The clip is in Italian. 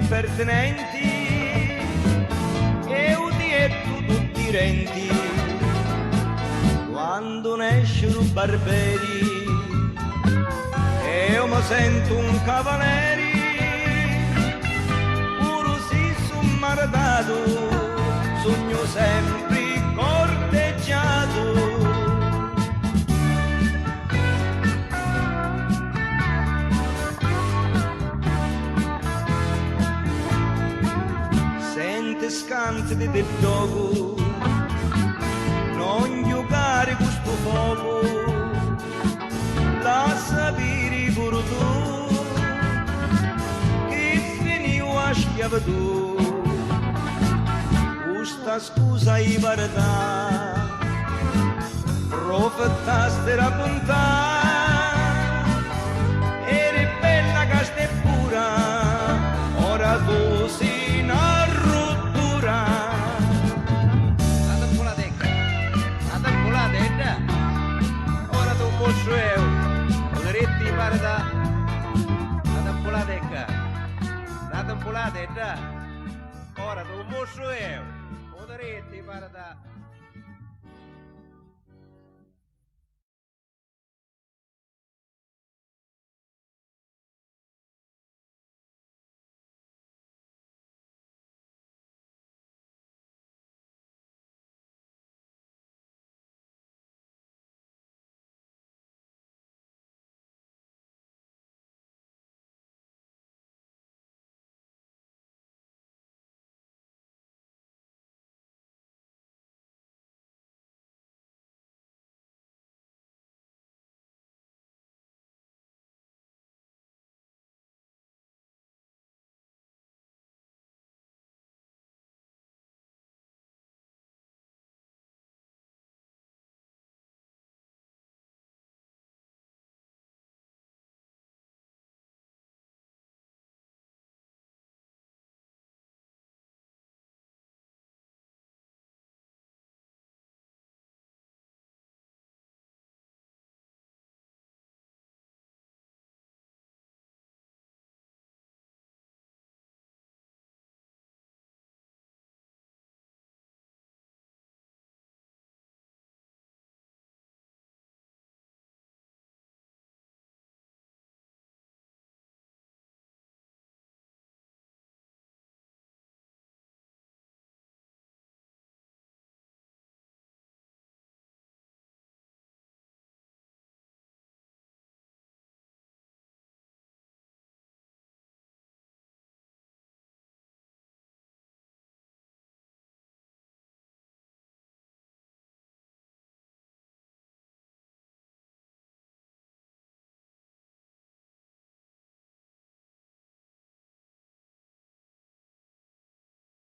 impertinenti e udietti tutti renti quando ne escono barberi e io mi sento un cavaliere pure se sono mardato sogno sempre corteggiato. Scante di del gioco non giocare questo fuoco da sapere pure tu che finivo a schiavitù questa scusa è verità profittaste la bontà eri bella che stai pura ora tu sei una ora tu un mostro io, potresti fare da